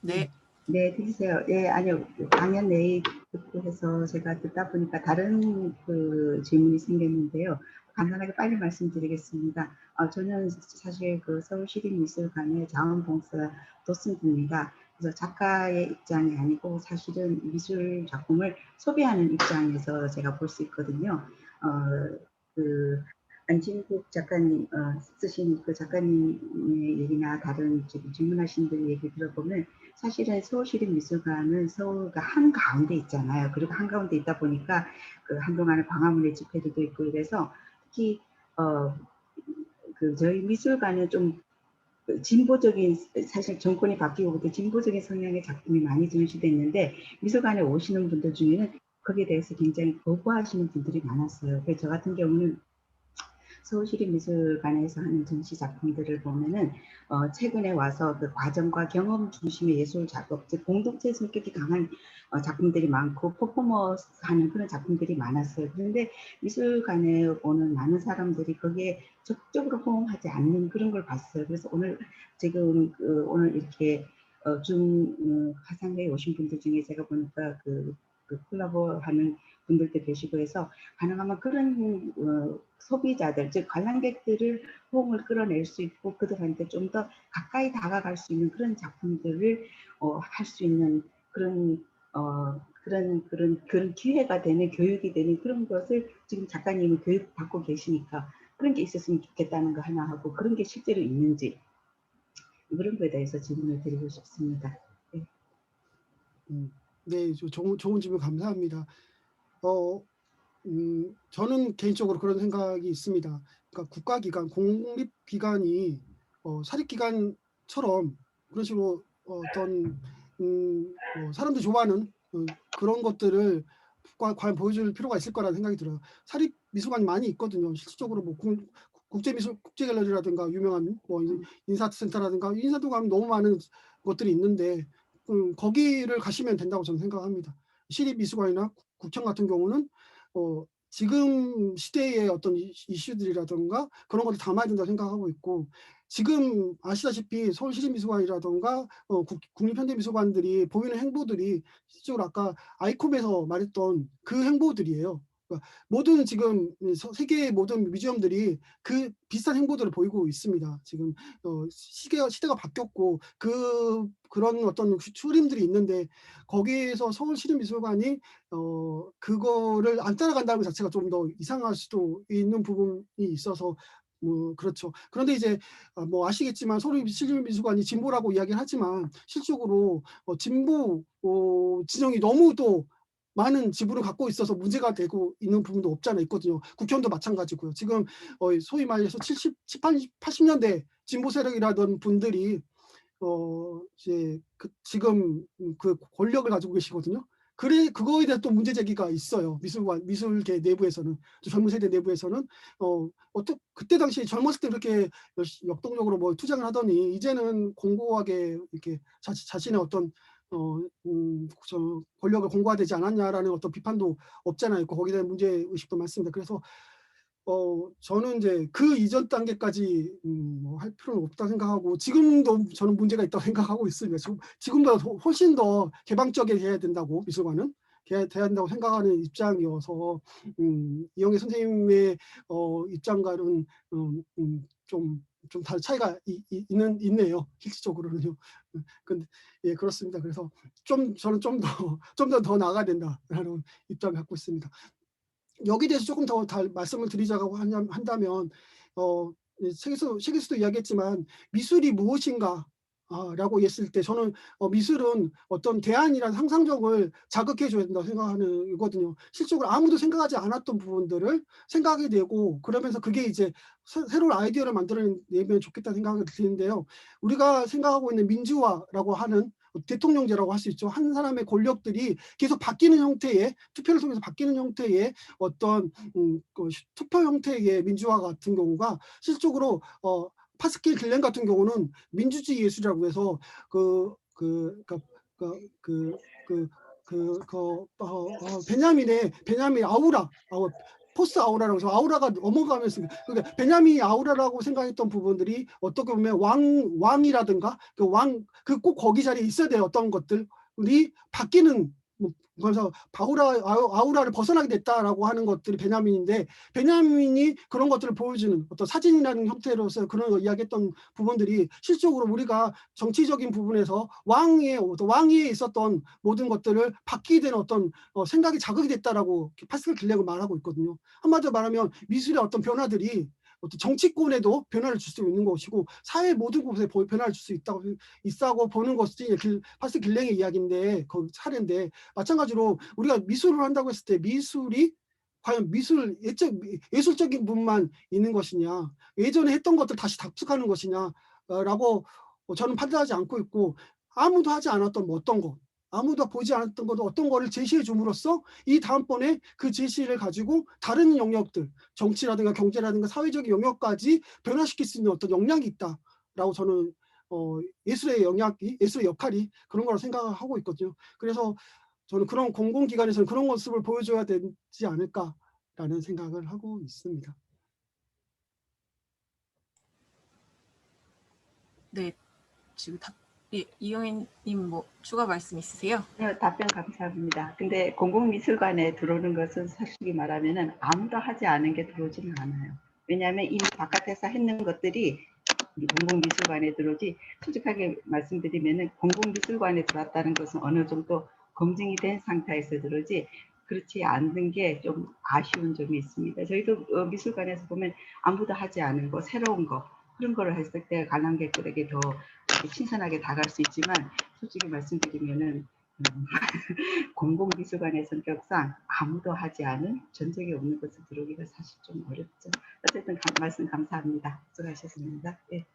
네. 네, 들리세요. 예, 아니요. 강연 내일 듣고 해서 제가 듣다 보니까 다른 그 질문이 생겼는데요. 간단하게 빨리 말씀드리겠습니다. 저는 사실 그 서울시립미술관의 자원봉사 도슨입니다. 그래서 작가의 입장이 아니고 사실은 미술 작품을 소비하는 입장에서 제가 볼 수 있거든요. 그 안진국 작가님 쓰신 그 작가님의 얘기나 다른 지금 질문하신 분 얘기 들어보면 사실은 서울시립미술관은 서울과 한가운데 있잖아요. 그리고 한가운데 있다 보니까 그 한동안에 광화문의 집회들도 있고 그래서 특히 그 저희 미술관은 좀 진보적인 사실 정권이 바뀌고부터 진보적인 성향의 작품이 많이 전시됐는데 미술관에 오시는 분들 중에는 거기에 대해서 굉장히 거부하시는 분들이 많았어요. 그래서 저 같은 경우는 서울시립미술관에서 하는 전시 작품들을 보면은 최근에 와서 그 과정과 경험 중심의 예술 작업, 즉 공동체 성격이 강한 작품들이 많고 퍼포먼스하는 그런 작품들이 많았어요. 그런데 미술관에 오는 많은 사람들이 거기에 적극적으로 호응하지 않는 그런 걸 봤어요. 그래서 오늘 지금 오늘 이렇게 화상회에 오신 분들 중에 제가 보니까 그 콜라보하는 분들도 계시고 해서 가능하면 그런 소비자들, 즉 관람객들을 호응을 끌어낼 수 있고 그들한테 좀 더 가까이 다가갈 수 있는 그런 작품들을 할 수 있는 그런 기회가 되는 교육이 되는 그런 것을 지금 작가님이 교육받고 계시니까 그런 게 있었으면 좋겠다는 거 하나 하고 그런 게 실제로 있는지 그런 거에 대해서 질문을 드리고 싶습니다. 네. 네, 좋은 질문 감사합니다. 저는 개인적으로 그런 생각이 있습니다. 그러니까 국가기관, 공립기관이 사립기관처럼 그런 식으로 어떤 사람들이 좋아하는 그런 것들을 과연 보여줄 필요가 있을 거라는 생각이 들어요. 사립미술관이 많이 있거든요. 실질적으로 뭐 국제갤러리라든가 유명한 뭐 인사센터라든가 인사도 가면 너무 많은 것들이 있는데 거기를 가시면 된다고 저는 생각합니다. 시립미술관이나 국청 같은 경우는 지금 시대의 어떤 이슈들이라든가 그런 것을 담아야 된다고 생각하고 있고 지금 아시다시피 서울시립미술관이라든가 국립현대미술관들이 보이는 행보들이 실제로 아까 아이콤에서 말했던 그 행보들이에요. 그러니까 모든 지금 세계의 모든 뮤지엄들이 그 비슷한 행보들을 보이고 있습니다. 지금 시대가 바뀌었고 그런 어떤 추림들이 있는데 거기에서 서울시립미술관이 그거를 안 따라간다는 것 자체가 좀 더 이상할 수도 있는 부분이 있어서 그렇죠. 그런데 이제 뭐 아시겠지만 서울시립미술관이 진보라고 이야기를 하지만 실질적으로 진보 진영이 너무 또 많은 지분을 갖고 있어서 문제가 되고 있는 부분도 없지 않아 있거든요. 국현도 마찬가지고요. 지금 소위 말해서 80년대 진보 세력이라던 분들이 이제 지금 그 권력을 가지고 계시거든요. 그거에 대한 또 문제 제기가 있어요. 미술계 내부에서는, 젊은 세대 내부에서는 그때 당시 젊었을 때 그렇게 역동적으로 뭐 투쟁을 하더니 이제는 공고하게 이렇게 자신의 어떤 권력을 공고화되지 않았냐라는 어떤 비판도 없잖아요. 거기에 대한 문제 의식도 많습니다. 그래서 저는 이제 그 이전 단계까지 할 필요는 없다고 생각하고 지금도 저는 문제가 있다고 생각하고 있습니다. 지금보다 훨씬 더 개방적이게 해야 된다고 미술관은 돼야 된다고 생각하는 입장이어서 이영애 선생님의 입장과는 좀 차이가 있네요. 실질적으로는요. 근데 예 그렇습니다. 그래서 저는 좀 더 나아가야 된다라는 입장을 갖고 있습니다. 여기에 대해서 조금 더 말씀을 드리자고 한다면 책에서도 이야기했지만 미술이 무엇인가 라고 했을 때 저는 미술은 어떤 대안이란 상상력을 자극해 줘야 된다고 생각하는 거거든요. 실질적으로 아무도 생각하지 않았던 부분들을 생각하게 되고 그러면서 그게 이제 새로운 아이디어를 만들어내면 좋겠다는 생각이 드는데요. 우리가 생각하고 있는 민주화라고 하는 대통령제라고 할 수 있죠. 한 사람의 권력들이 계속 바뀌는 형태의 투표를 통해서 바뀌는 형태의 어떤 투표 형태의 민주화 같은 경우가 실질적으로 파스칼 길렌 같은 경우는 민주주의 예술이라고 해서 베냐민 아우라 포스트 아우라라고 해서 아우라가 넘어가면서 그러니까 베냐민이 아우라라고 생각했던 부분들이 어떻게 보면 왕이라든가 꼭 거기 자리에 있어야 될 어떤 것들이 바뀌는 그래서 아우라를 벗어나게 됐다라고 하는 것들이 베냐민인데, 베냐민이 그런 것들을 보여주는 어떤 사진이라는 형태로서 그런 걸 이야기했던 부분들이 실질적으로 우리가 정치적인 부분에서 왕위에 있었던 모든 것들을 받게 되는 어떤 생각이 자극이 됐다라고 파스칼 길렉은 말하고 있거든요. 한마디로 말하면 미술의 어떤 변화들이 어떤 정치권에도 변화를 줄 수 있는 것이고 사회 모든 곳에 변화를 줄 수 있다고 보는 것이 파스칼 길렉의 이야기인데, 그 사례인데, 마찬가지로 우리가 미술을 한다고 했을 때 미술이 과연 예술적인 부분만 있는 것이냐, 예전에 했던 것들 다시 답습하는 것이냐라고 저는 판단하지 않고 있고, 아무도 하지 않았던 어떤 것, 아무도 보지 않았던 것 어떤 거를 제시해 줌으로써 이 다음번에 그 제시를 가지고 다른 영역들, 정치라든가 경제라든가 사회적인 영역까지 변화시킬 수 있는 어떤 역량이 있다라고 저는 예술의 역할이 그런 거라고 생각하고 있거든요. 그래서 저는 그런 공공기관에서는 그런 모습을 보여줘야 되지 않을까라는 생각을 하고 있습니다. 네, 지금 이영애님 뭐 추가 말씀 있으세요? 네, 답변 감사합니다. 근데 공공미술관에 들어오는 것은 솔직히 말하면은 아무도 하지 않은 게 들어오지는 않아요. 왜냐하면 이미 바깥에서 했는 것들이 공공미술관에 들어오지, 솔직하게 말씀드리면은 공공미술관에 들어왔다는 것은 어느 정도 검증이 된 상태에서 들어오지, 그렇지 않는 게 좀 아쉬운 점이 있습니다. 저희도 미술관에서 보면 아무도 하지 않은 거, 새로운 거, 그런 거를 했을 때 관람객들에게 더 신선하게 다가갈 수 있지만, 솔직히 말씀드리면은 공공미술관의 성격상 아무도 하지 않은, 전적이 없는 것을 들어오기가 사실 좀 어렵죠. 어쨌든 말씀 감사합니다. 수고하셨습니다. 예.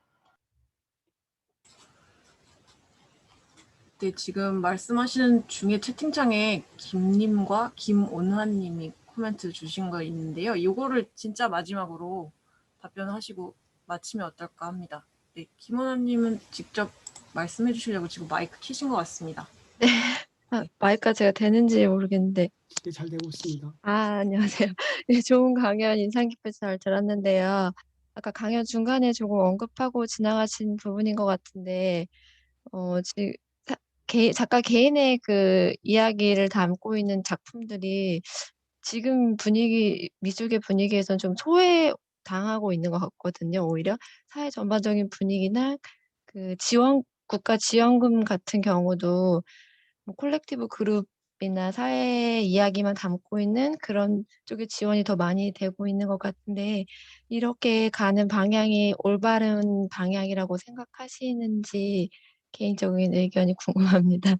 네, 지금 말씀하시는 중에 채팅창에 김님과 김온환님이 코멘트 주신 거 있는데요. 이거를 진짜 마지막으로 답변하시고 마치면 어떨까 합니다. 네, 김온환님은 직접 말씀해 주시려고 지금 마이크 켜신 것 같습니다. 네. 마이크가 제가 되는지 모르겠는데. 네, 잘 되고 있습니다. 안녕하세요. 네, 좋은 강연 인상 깊게 잘 들었는데요. 아까 강연 중간에 조금 언급하고 지나가신 부분인 것 같은데, 지금 작가 개인의 그 이야기를 담고 있는 작품들이 지금 미술계 분위기에선 좀 소외당하고 있는 것 같거든요. 오히려 사회 전반적인 분위기나 그 국가 지원금 같은 경우도 뭐 콜렉티브 그룹이나 사회 이야기만 담고 있는 그런 쪽에 지원이 더 많이 되고 있는 것 같은데, 이렇게 가는 방향이 올바른 방향이라고 생각하시는지 개인적인 의견이 궁금합니다.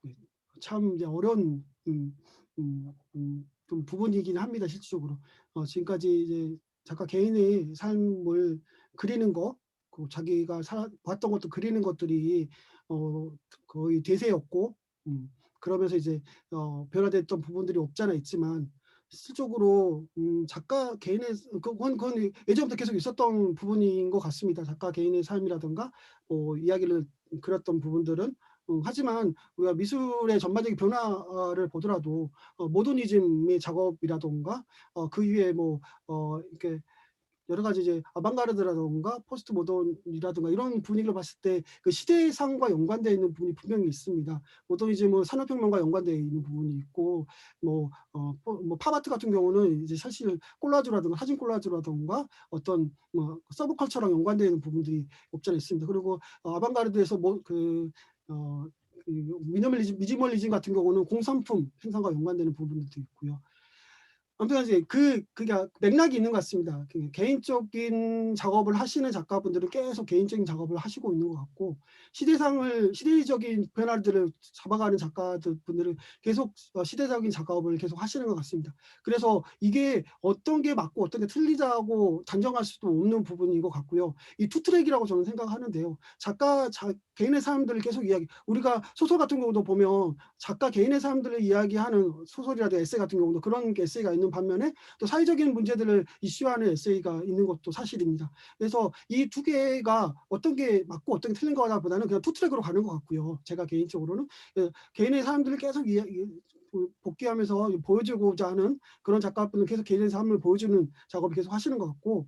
네, 참 이제 어려운 좀 부분이긴 합니다. 실질적으로 지금까지 이제 작가 개인의 삶을 그리는 거, 자기가 봤던 것도 그리는 것들이 거의 대세였고, 그러면서 이제 변화됐던 부분들이 없잖아 있지만, 실질적으로 작가 개인의 그건 예전부터 계속 있었던 부분인 것 같습니다. 작가 개인의 삶이라든가 이야기를 그렸던 부분들은. 하지만 우리가 미술의 전반적인 변화를 보더라도 모더니즘의 작업이라던가 그 이후에 이렇게 여러 가지 이제 아방가르드라던가 포스트 모던이라든가 이런 분위기를 봤을 때 그 시대상과 연관되어 있는 부분이 분명히 있습니다. 모더니즘은 산업혁명과 연관되어 있는 부분이 있고, 팝아트 같은 경우는 이제 사실 콜라주라든가 사진 콜라주라든가 어떤 서브컬처랑 연관되어 있는 부분들이 없지 않아 있습니다. 그리고 아방가르드에서 미니멀리즘 같은 경우는 공산품 생산과 연관되는 부분들도 있고요. 아무튼 이제 그게 맥락이 있는 것 같습니다. 개인적인 작업을 하시는 작가분들은 계속 개인적인 작업을 하시고 있는 것 같고, 시대적인 변화들을 잡아가는 작가분들은 계속 시대적인 작업을 계속 하시는 것 같습니다. 그래서 이게 어떤 게 맞고 어떤 게 틀리다고 단정할 수도 없는 부분인 것 같고요. 이 투트랙이라고 저는 생각하는데요. 개인의 사람들을 계속 우리가 소설 같은 경우도 보면 작가 개인의 사람들을 이야기하는 소설이라든가 에세이 같은 경우도 그런 에세이가 있는 반면에 또 사회적인 문제들을 이슈화하는 에세이가 있는 것도 사실입니다. 그래서 이 두 개가 어떤 게 맞고 어떤 게 틀린 거보다는 그냥 투트랙으로 가는 것 같고요. 제가 개인적으로는 개인의 사람들을 계속 복귀하면서 보여주고자 하는 그런 작가분은 계속 개인의 삶을 보여주는 작업을 계속 하시는 것 같고,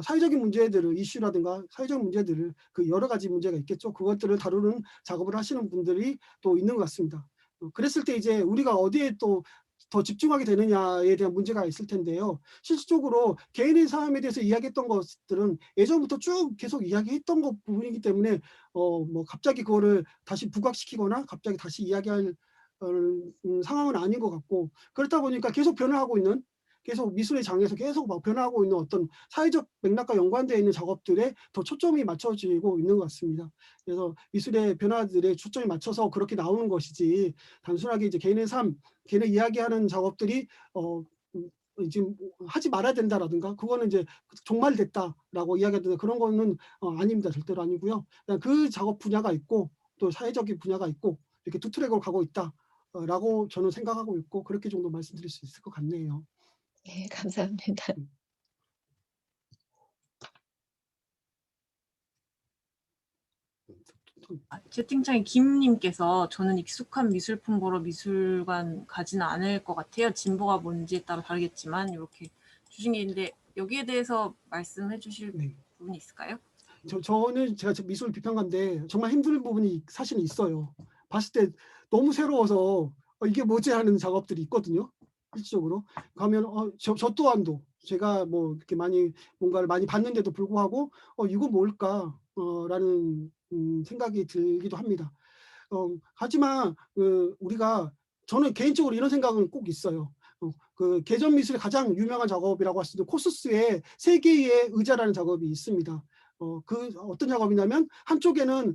사회적인 문제들을, 이슈라든가 사회적 문제들을, 그 여러 가지 문제가 있겠죠. 그것들을 다루는 작업을 하시는 분들이 또 있는 것 같습니다. 그랬을 때 이제 우리가 어디에 또 더 집중하게 되느냐에 대한 문제가 있을 텐데요. 실질적으로 개인의 삶에 대해서 이야기했던 것들은 예전부터 쭉 계속 이야기했던 것 부분이기 때문에 뭐 갑자기 그거를 다시 부각시키거나 갑자기 다시 이야기할 상황은 아닌 것 같고, 그렇다 보니까 계속 변화하고 있는, 계속 미술의 장에서 계속 막 변화하고 있는 어떤 사회적 맥락과 연관되어 있는 작업들에 더 초점이 맞춰지고 있는 것 같습니다. 그래서 미술의 변화들에 초점이 맞춰서 그렇게 나오는 것이지, 단순하게 이제 개인의 삶, 개인의 이야기하는 작업들이 지금 하지 말아야 된다라든가 그거는 이제 종말됐다라고 이야기하던데, 그런 거는 아닙니다. 절대로 아니고요. 그냥 그 작업 분야가 있고 또 사회적인 분야가 있고 이렇게 두 트랙으로 가고 있다. 라고 저는 생각하고 있고, 그렇게 정도 말씀드릴 수 있을 것 같네요. 네, 감사합니다. 채팅창에 김님께서 저는 익숙한 미술품 보러 미술관 가지는 않을 것 같아요. 진보가 뭔지에 따라 다르겠지만 이렇게 주신 게 있는데 여기에 대해서 말씀해 주실 네. 부분이 있을까요? 저는 제가 미술 비평가인데 정말 힘든 부분이 사실은 있어요. 봤을 때 너무 새로워서 이게 뭐지 하는 작업들이 있거든요. 실질적으로 가면 저 또한도 제가 뭐 이렇게 많이 뭔가를 많이 봤는데도 불구하고 이거 뭘까 라는 생각이 들기도 합니다. 하지만 우리가, 저는 개인적으로 이런 생각은 꼭 있어요. 그 개전 미술의 가장 유명한 작업이라고 할 수 있는 코수스의 세 개의 의자라는 작업이 있습니다. 그 어떤 작업이냐면 한쪽에는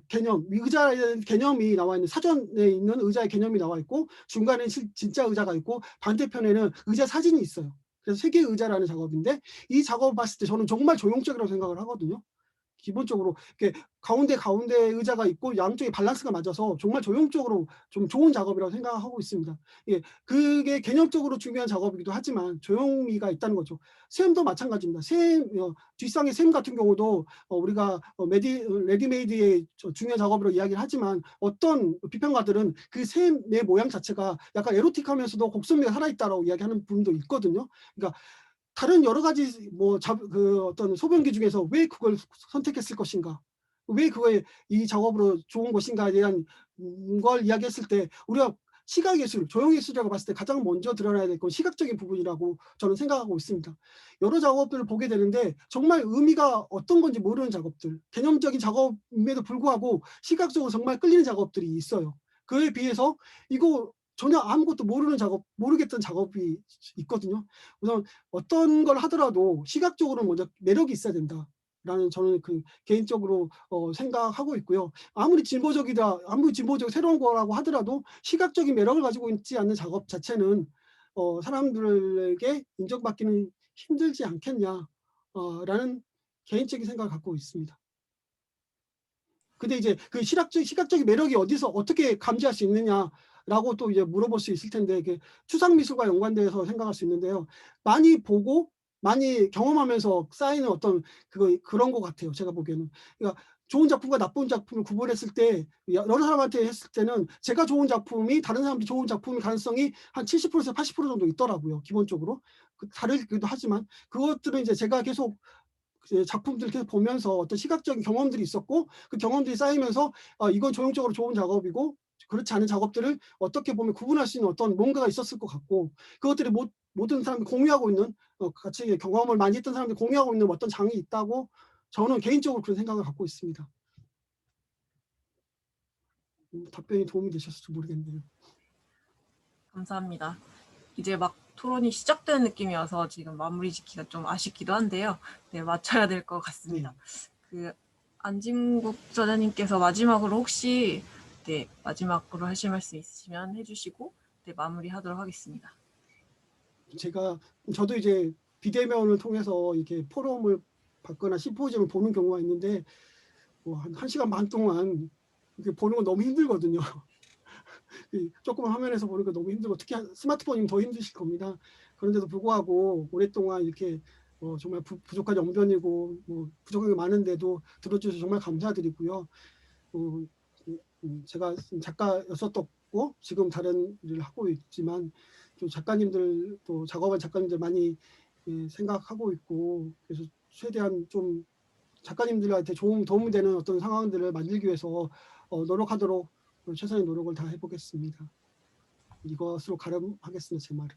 개념, 의자의 개념이 나와 있는, 사전에 있는 의자의 개념이 나와 있고, 중간에 진짜 의자가 있고, 반대편에는 의자 사진이 있어요. 그래서 세 개의 의자라는 작업인데, 이 작업을 봤을 때 저는 정말 조형적이라고 생각을 하거든요. 기본적으로 이렇게 가운데 의자가 있고 양쪽에 밸런스가 맞아서 정말 조형적으로 좀 좋은 작업이라고 생각하고 있습니다. 예, 그게 개념적으로 중요한 작업이기도 하지만 조형미가 있다는 거죠. 샘도 마찬가지입니다. 뒷상의 샘 같은 경우도 우리가 레디메이드의 중요한 작업으로 이야기를 하지만, 어떤 비평가들은 그 샘의 모양 자체가 약간 에로틱하면서도 곡선미가 살아있다라고 이야기하는 부분도 있거든요. 그러니까 다른 여러 가지 그 어떤 소변기 중에서 왜 그걸 선택했을 것인가, 왜 그거에 이 작업으로 좋은 것인가에 대한 걸 이야기했을 때, 우리가 시각예술, 조형예술이라고 봤을 때 가장 먼저 드러나야 될 건 시각적인 부분이라고 저는 생각하고 있습니다. 여러 작업들을 보게 되는데 정말 의미가 어떤 건지 모르는 작업들, 개념적인 작업임에도 불구하고 시각적으로 정말 끌리는 작업들이 있어요. 그에 비해서 이거 전혀 아무것도 모르겠던 작업이 있거든요. 우선 어떤 걸 하더라도 시각적으로 먼저 매력이 있어야 된다라는, 저는 그 개인적으로 생각하고 있고요. 아무리 진보적 새로운 거라고 하더라도 시각적인 매력을 가지고 있지 않는 작업 자체는 사람들에게 인정받기는 힘들지 않겠냐 라는 개인적인 생각을 갖고 있습니다. 근데 이제 그 시각적인 매력이 어디서 어떻게 감지할 수 있느냐라고 또 이제 물어볼 수 있을 텐데, 이게 추상 미술과 연관돼서 생각할 수 있는데요. 많이 보고 많이 경험하면서 쌓이는 어떤 그런 것 같아요. 제가 보기에는. 그러니까 좋은 작품과 나쁜 작품을 구분했을 때, 여러 사람한테 했을 때는 제가 좋은 작품이 다른 사람들이 좋은 작품일 가능성이 한 70%에서 80% 정도 있더라고요. 기본적으로. 다르기도 하지만 그것들은 이제 제가 계속 작품들을 계속 보면서 어떤 시각적인 경험들이 있었고, 그 경험들이 쌓이면서 이건 조형적으로 좋은 작업이고 그렇지 않은 작업들을 어떻게 보면 구분할 수 있는 어떤 뭔가가 있었을 것 같고, 그것들이 모든 사람들이 공유하고 있는, 같이 경험을 많이 했던 사람들이 공유하고 있는 어떤 장이 있다고 저는 개인적으로 그런 생각을 갖고 있습니다. 답변이 도움이 되셨을지 모르겠네요. 감사합니다. 이제 막 토론이 시작되는 느낌이어서 지금 마무리 짓기가 좀 아쉽기도 한데요. 네, 맞춰야 될 것 같습니다. 그 안진국 저자님께서 마지막으로 혹시 마지막으로 하실 말씀 있으시면 해주시고 마무리하도록 하겠습니다. 저도 이제 비대면을 통해서 이렇게 포럼을 받거나 심포지엄을 보는 경우가 있는데, 한 시간 반 동안 이렇게 보는 건 너무 힘들거든요. 조그만 화면에서 보는 거 너무 힘들고, 특히 스마트폰이면 더 힘드실 겁니다. 그런데도 불구하고 오랫동안 이렇게 정말 부족한 영변이고 부족한 게 많은데도 들어주셔서 정말 감사드리고요. 제가 작가였었던 있었고 지금 다른 일을 하고 있지만 또 작가님들 또 작업한 작가님들 많이 생각하고 있고 그래서 최대한 좀 작가님들한테 도움이 되는 어떤 상황들을 만들기 위해서 노력하도록 최선의 노력을 다 해보겠습니다. 이것으로 가름하겠습니다. 제 말은.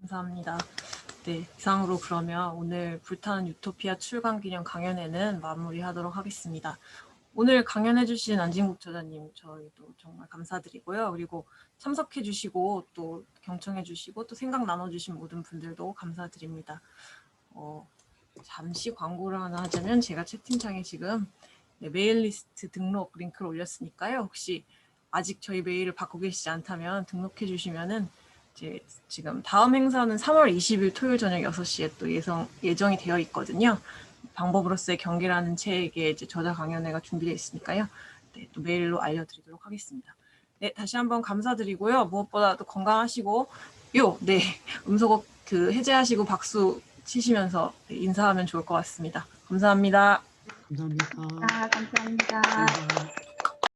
감사합니다. 네, 이상으로 그러면 오늘 불타는 유토피아 출간 기념 강연회는 마무리하도록 하겠습니다. 오늘 강연해주신 안진국 저자님 저희도 정말 감사드리고요. 그리고 참석해주시고 또 경청해주시고 또 생각 나눠주신 모든 분들도 감사드립니다. 잠시 광고를 하나 하자면 제가 채팅창에 지금 메일리스트 등록 링크를 올렸으니까요. 혹시 아직 저희 메일을 받고 계시지 않다면 등록해 주시면은 지금 다음 행사는 3월 20일 토요일 저녁 6시에 또 예정이 되어 있거든요. 방법으로서의 경계라는 책의 저자 강연회가 준비되어 있으니까요. 네, 또 메일로 알려드리도록 하겠습니다. 네, 다시 한번 감사드리고요. 무엇보다도 건강하시고 네, 음소거 해제하시고 박수 치시면서 인사하면 좋을 것 같습니다. 감사합니다. 감사합니다. 감사합니다. 감사합니다.